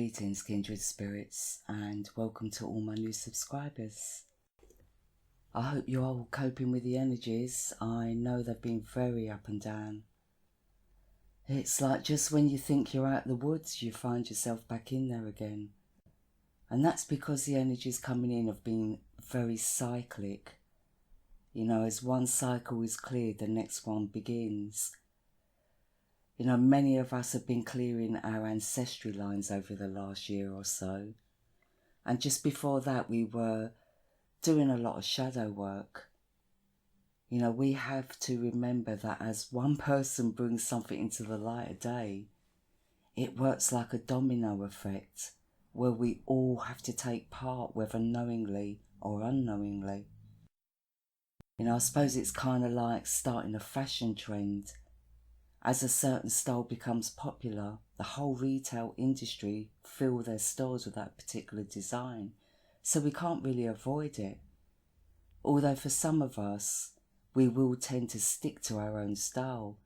Greetings, kindred spirits, and welcome to all my new subscribers. I hope you're all coping with the energies. I know they've been very up and down. It's like just when you think you're out of the woods, you find yourself back in there again. And that's because the energies coming in have been very cyclic. You know, as one cycle is cleared, the next one begins. You know, many of us have been clearing our ancestry lines over the last year or so. And just before that, we were doing a lot of shadow work. You know, we have to remember that as one person brings something into the light of day, it works like a domino effect where we all have to take part, whether knowingly or unknowingly. You know, I suppose it's kind of like starting a fashion trend. As a certain style becomes popular, the whole retail industry fill their stores with that particular design, so we can't really avoid it. Although for some of us, we will tend to stick to our own style,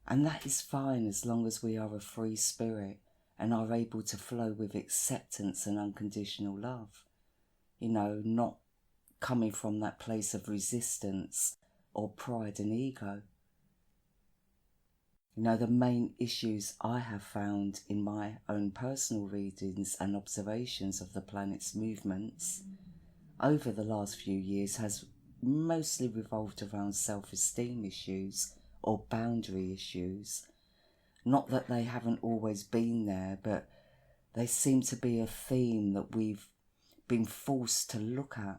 and that is fine as long as we are a free spirit and are able to flow with acceptance and unconditional love. You know, not coming from that place of resistance or pride and ego. You know, the main issues I have found in my own personal readings and observations of the planet's movements over the last few years has mostly revolved around self-esteem issues or boundary issues. Not that they haven't always been there, but they seem to be a theme that we've been forced to look at.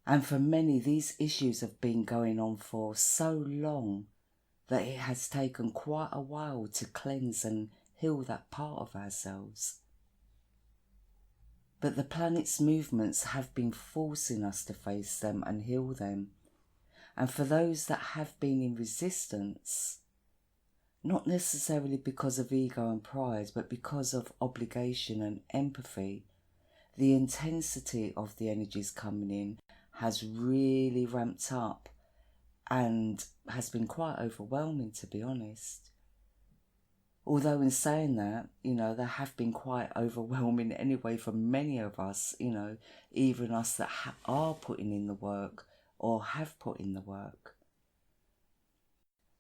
And for many, these issues have been going on for so long that it has taken quite a while to cleanse and heal that part of ourselves. But the planet's movements have been forcing us to face them and heal them. And for those that have been in resistance, not necessarily because of ego and pride, but because of obligation and empathy, the intensity of the energies coming in has really ramped up and has been quite overwhelming, to be honest. Although in saying that, you know, they have been quite overwhelming anyway for many of us, you know, even us that are putting in the work or have put in the work.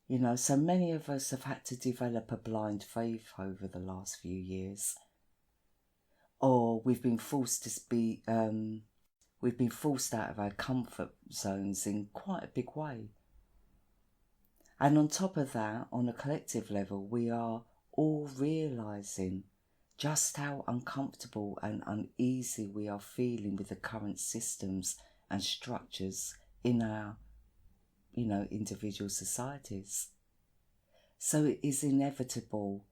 You know, so many of us have had to develop a blind faith over the last few years. Or we've been forced to be, we've been forced out of our comfort zones in quite a big way. And on top of that, on a collective level, we are all realising just how uncomfortable and uneasy we are feeling with the current systems and structures in our, you know, individual societies. So it is inevitable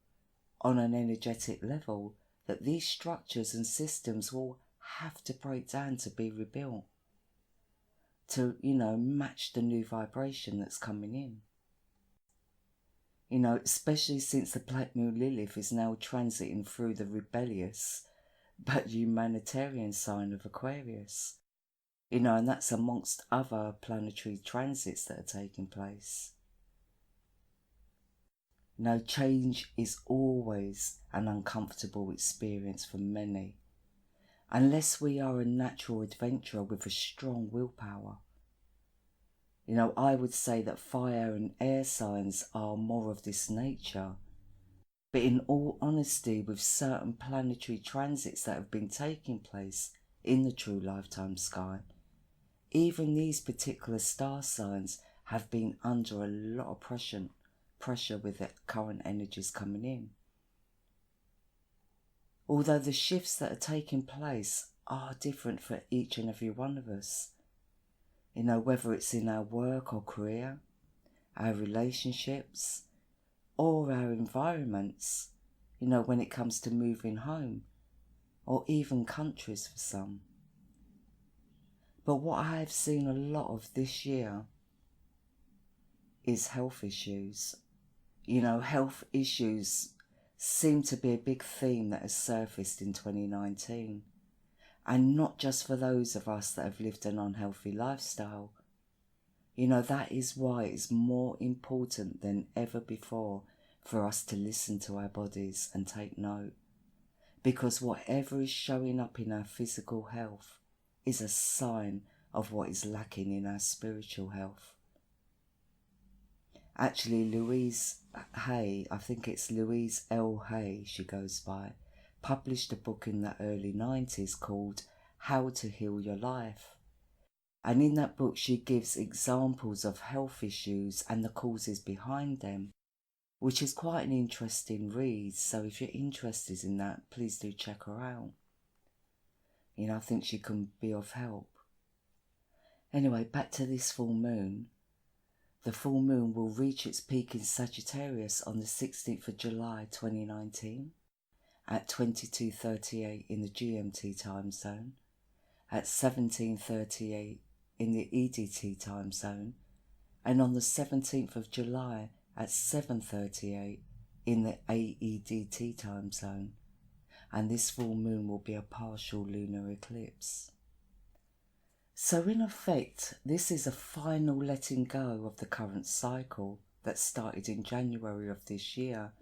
on an energetic level that these structures and systems will have to break down to be rebuilt, to, you know, match the new vibration that's coming in. You know, especially since the Black Moon Lilith is now transiting through the rebellious but humanitarian sign of Aquarius. You know, and that's amongst other planetary transits that are taking place. Now, change is always an uncomfortable experience for many, unless we are a natural adventurer with a strong willpower. You know, I would say that fire and air signs are more of this nature. But in all honesty, with certain planetary transits that have been taking place in the true lifetime sky, even these particular star signs have been under a lot of pressure with the current energies coming in. Although the shifts that are taking place are different for each and every one of us. You know, whether it's in our work or career, our relationships, or our environments, you know, when it comes to moving home, or even countries for some. But what I have seen a lot of this year is health issues. You know, health issues seem to be a big theme that has surfaced in 2019. And not just for those of us that have lived an unhealthy lifestyle. You know, that is why it's more important than ever before for us to listen to our bodies and take note because whatever is showing up in our physical health is a sign of what is lacking in our spiritual health. Actually, Louise Hay, I think it's Louise L. Hay she goes by, published a book in the early 90s called How to Heal Your Life. And in that book she gives examples of health issues and the causes behind them, which is quite an interesting read. So if you're interested in that, please do check her out. I think she can be of help. Anyway, back to this full moon. The full moon will reach its peak in Sagittarius on the 16th of July 2019 at 22:38 in the GMT time zone, at 17:38 in the EDT time zone, and on the 17th of July at 7:38 in the AEDT time zone. And this full moon will be a partial lunar eclipse. So in effect, this is a final letting go of the current cycle that started in January of this year.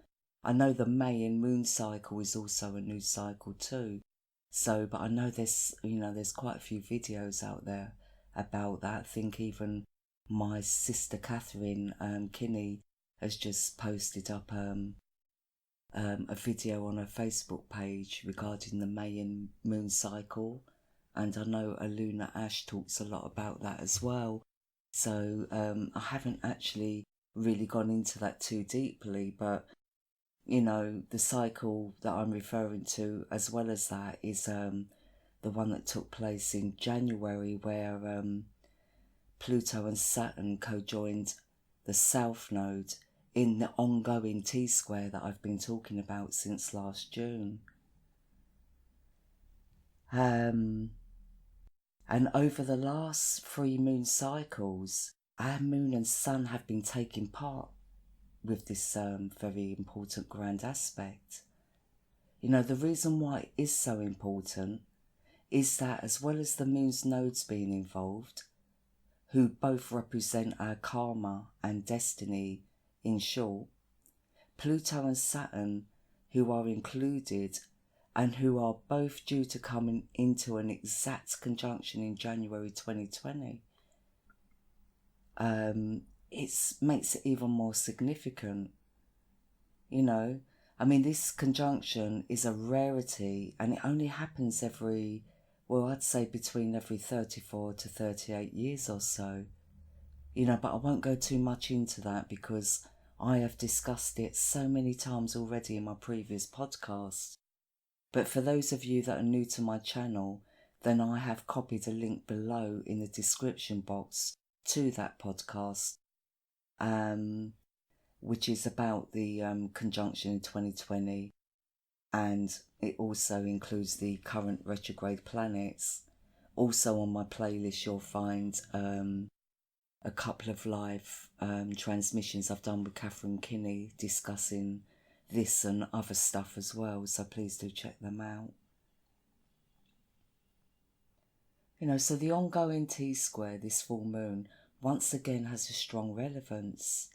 I know the May and moon cycle is also a new cycle too. But I know there's quite a few videos out there about that. I think even my sister Catherine Kinney has just posted up a video on her Facebook page regarding the May and moon cycle. And I know Aluna Ash talks a lot about that as well. So I haven't actually really gone into that too deeply, but the cycle that I'm referring to as well as that is the one that took place in January, where Pluto and Saturn co-joined the South Node in the ongoing T.Square that I've been talking about since last June. And over the last 3 moon cycles, our moon and sun have been taking part with this very important grand aspect. The reason why it is so important is that as well as the moon's nodes being involved, who both represent our karma and destiny in short, Pluto and Saturn, who are included and who are both due to come into an exact conjunction in January 2020, it makes it even more significant. This conjunction is a rarity, and it only happens I'd say between every 34 to 38 years or so. But I won't go too much into that because I have discussed it so many times already in my previous podcast. But for those of you that are new to my channel, then I have copied a link below in the description box to that podcast, which is about the conjunction in 2020, and it also includes the current retrograde planets. Also on my playlist you'll find a couple of live transmissions I've done with Catherine Kinney discussing this and other stuff as well, so please do check them out. So the ongoing T-Square, this full moon, once again has a strong relevance.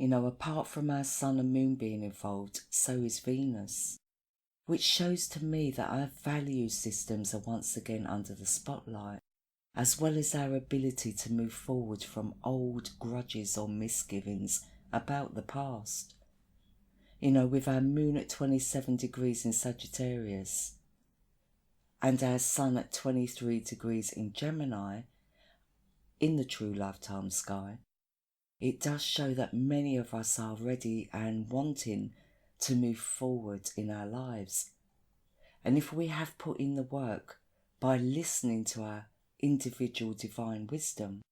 Apart from our sun and moon being involved, so is Venus, which shows to me that our value systems are once again under the spotlight, as well as our ability to move forward from old grudges or misgivings about the past. With our moon at 27 degrees in Sagittarius and our sun at 23 degrees in Gemini in the true lifetime sky, it does show that many of us are ready and wanting to move forward in our lives. And if we have put in the work by listening to our individual divine wisdom,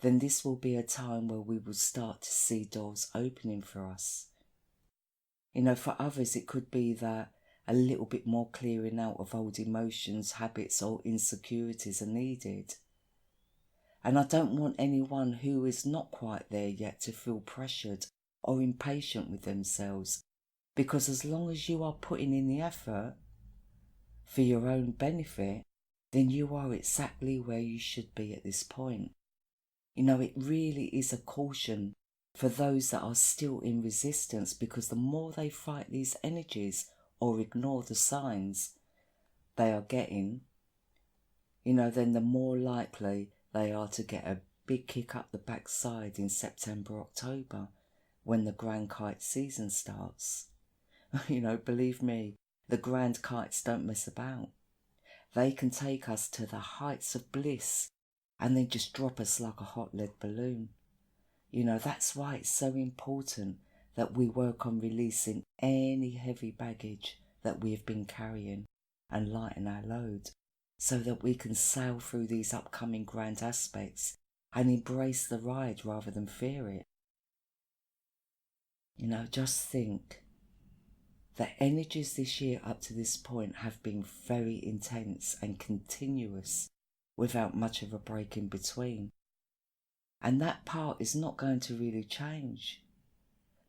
then this will be a time where we will start to see doors opening for us. For others it could be that a little bit more clearing out of old emotions, habits or insecurities are needed. And I don't want anyone who is not quite there yet to feel pressured or impatient with themselves, because as long as you are putting in the effort for your own benefit, then you are exactly where you should be at this point. It really is a caution for those that are still in resistance, because the more they fight these energies or ignore the signs they are getting, then the more likely they are to get a big kick up the backside in September, October, when the grand kite season starts. Believe me, the grand kites don't mess about. They can take us to the heights of bliss and then just drop us like a hot lead balloon. That's why it's so important that we work on releasing any heavy baggage that we have been carrying and lighten our load, so that we can sail through these upcoming grand aspects and embrace the ride rather than fear it. Just think, the energies this year up to this point have been very intense and continuous without much of a break in between. And that part is not going to really change.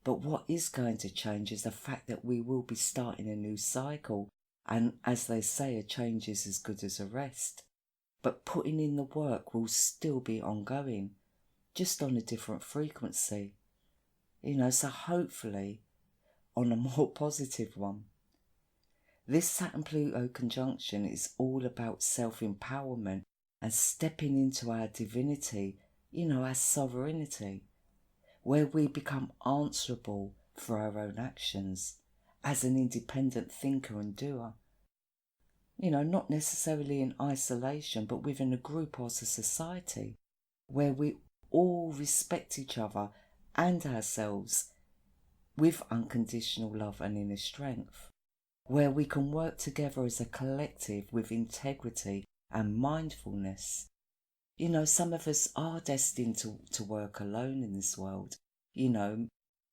But what is going to change is the fact that we will be starting a new cycle. And as they say, a change is as good as a rest. But putting in the work will still be ongoing, just on a different frequency. So hopefully on a more positive one. This Saturn-Pluto conjunction is all about self-empowerment and stepping into our divinity, our sovereignty, where we become answerable for our own actions as an independent thinker and doer. Not necessarily in isolation, but within a group or a society where we all respect each other and ourselves with unconditional love and inner strength, where we can work together as a collective with integrity and mindfulness. Some of us are destined to work alone in this world.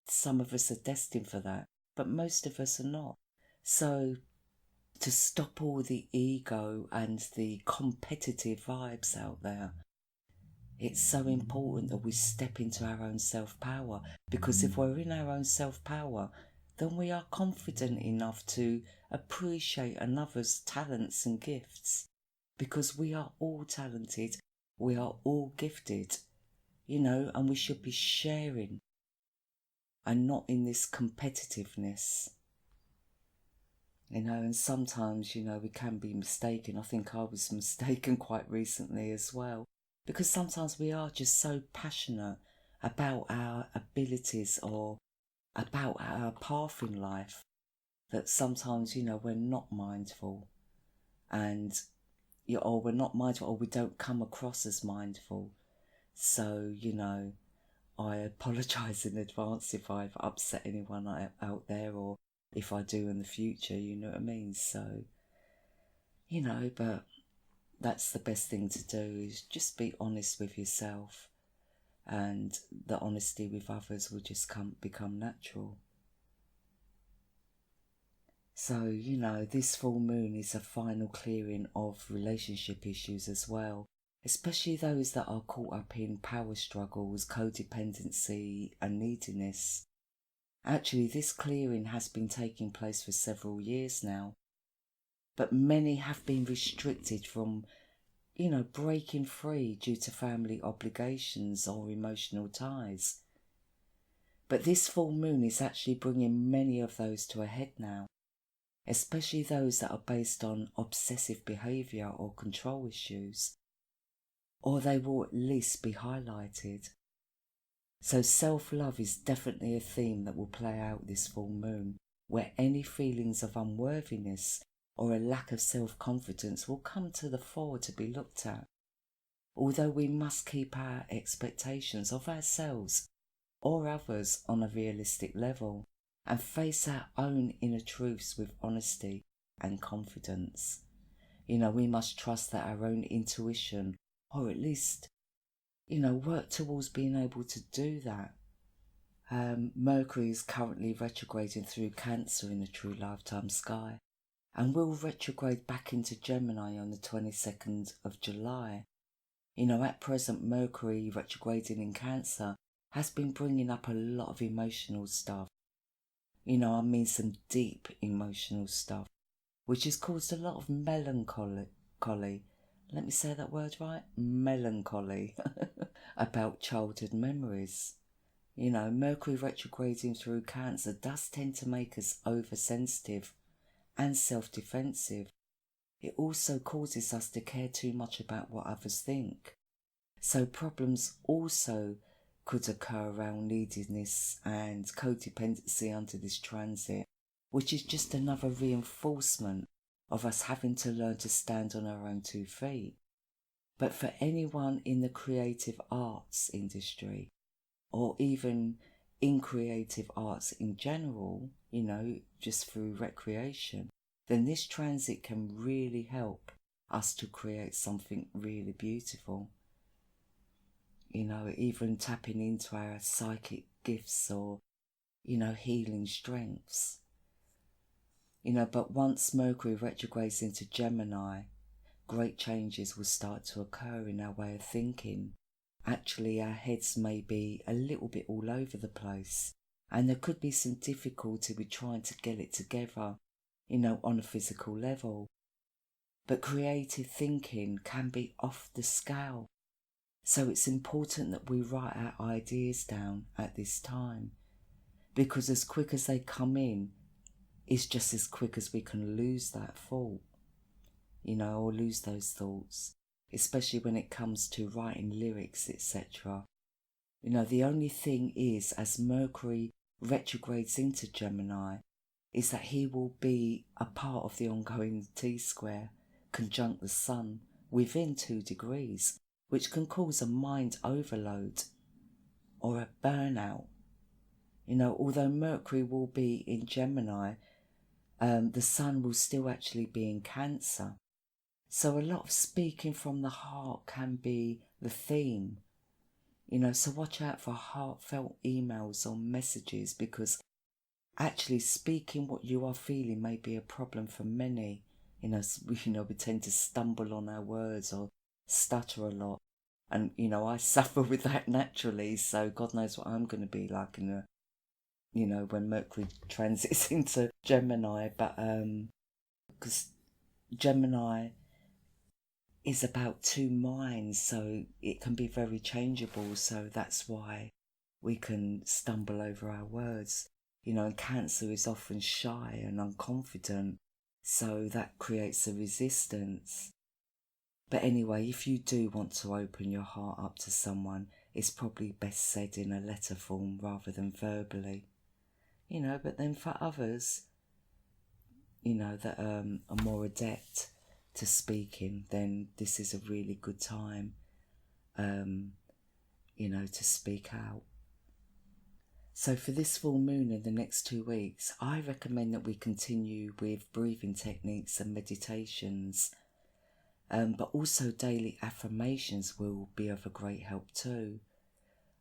Some of us are destined for that, but most of us are not. So to stop all the ego and the competitive vibes out there, it's so important that we step into our own self-power, because if we're in our own self-power, then we are confident enough to appreciate another's talents and gifts, because we are all talented, we are all gifted, and we should be sharing and not in this competitiveness. And sometimes, we can be mistaken. I think I was mistaken quite recently as well, because sometimes we are just so passionate about our abilities or about our path in life that sometimes, we're not mindful, or we're not mindful, or we don't come across as mindful. So, I apologise in advance if I've upset anyone out there, or if I do in the future, you know what I mean? So, but that's the best thing to do, is just be honest with yourself, and the honesty with others will just become natural. So, this full moon is a final clearing of relationship issues as well, especially those that are caught up in power struggles, codependency and neediness. Actually, this clearing has been taking place for several years now, but many have been restricted from, breaking free due to family obligations or emotional ties. But this full moon is actually bringing many of those to a head now, especially those that are based on obsessive behaviour or control issues, or they will at least be highlighted. So self-love is definitely a theme that will play out this full moon, where any feelings of unworthiness or a lack of self-confidence will come to the fore to be looked at. Although we must keep our expectations of ourselves or others on a realistic level and face our own inner truths with honesty and confidence. We must trust that our own intuition, or at least, work towards being able to do that. Mercury is currently retrograding through Cancer in the true lifetime sky, and will retrograde back into Gemini on the 22nd of July. At present, Mercury retrograding in Cancer has been bringing up a lot of emotional stuff. Some deep emotional stuff, which has caused a lot of melancholy. Let me say that word right? Melancholy about childhood memories. Mercury retrograding through Cancer does tend to make us oversensitive and self-defensive. It also causes us to care too much about what others think. So problems also could occur around neediness and codependency under this transit, which is just another reinforcement of us having to learn to stand on our own 2 feet. But for anyone in the creative arts industry, or even in creative arts in general, just through recreation, then this transit can really help us to create something really beautiful. Even tapping into our psychic gifts or, healing strengths. But once Mercury retrogrades into Gemini, great changes will start to occur in our way of thinking. Actually, our heads may be a little bit all over the place, and there could be some difficulty with trying to get it together, on a physical level. But creative thinking can be off the scale. So it's important that we write our ideas down at this time, because as quick as they come in, it's just as quick as we can lose that thought, or lose those thoughts, especially when it comes to writing lyrics, etc. The only thing is, as Mercury retrogrades into Gemini, is that he will be a part of the ongoing T.Square conjunct the Sun within 2 degrees, which can cause a mind overload or a burnout. Although Mercury will be in Gemini, the Sun will still actually be in Cancer. So a lot of speaking from the heart can be the theme. So watch out for heartfelt emails or messages, because actually speaking what you are feeling may be a problem for many. We tend to stumble on our words or stutter a lot. And, I suffer with that naturally, so God knows what I'm going to be like when Mercury transits into Gemini. But, because Gemini is about 2 minds, so it can be very changeable, so that's why we can stumble over our words. And Cancer is often shy and unconfident, so that creates a resistance. But anyway, if you do want to open your heart up to someone, it's probably best said in a letter form rather than verbally. But then for others, that are more adept to speaking, then this is a really good time, to speak out. So for this full moon in the next 2 weeks, I recommend that we continue with breathing techniques and meditations, but also daily affirmations will be of a great help too.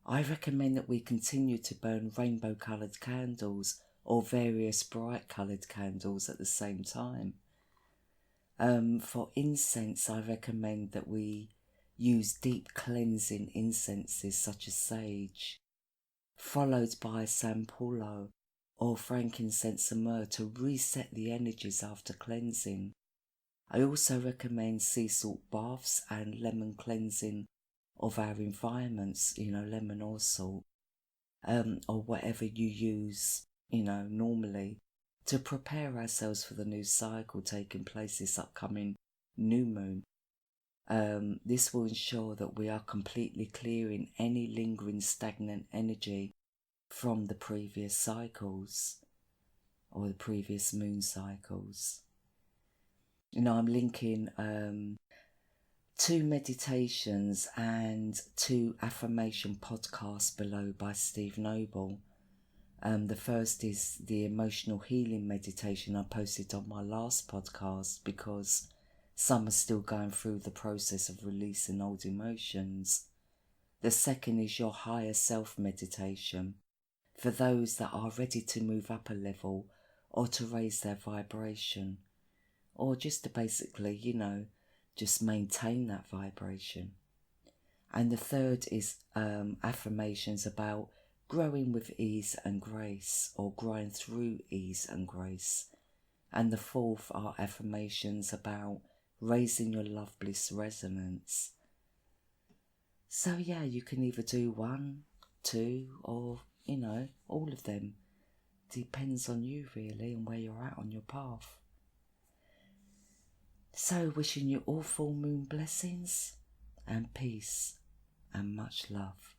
I recommend that we continue to burn rainbow coloured candles or various bright coloured candles at the same time. For incense, I recommend that we use deep cleansing incenses such as sage, followed by sampolo or frankincense and myrrh to reset the energies after cleansing. I also recommend sea salt baths and lemon cleansing of our environments, lemon or salt, or whatever you use, normally, to prepare ourselves for the new cycle taking place this upcoming new moon. This will ensure that we are completely clearing any lingering stagnant energy from the previous cycles or the previous moon cycles. I'm linking 2 meditations and 2 affirmation podcasts below by Steve Noble. The first is the emotional healing meditation I posted on my last podcast, because some are still going through the process of releasing old emotions. The second is your higher self meditation, for those that are ready to move up a level or to raise their vibration, or just to basically, just maintain that vibration. And the third is affirmations about growing with ease and grace, or growing through ease and grace. And the fourth are affirmations about raising your Love-Bliss resonance. So yeah, you can either do 1, 2, or, all of them. Depends on you really and where you're at on your path. So wishing you all full moon blessings and peace and much love.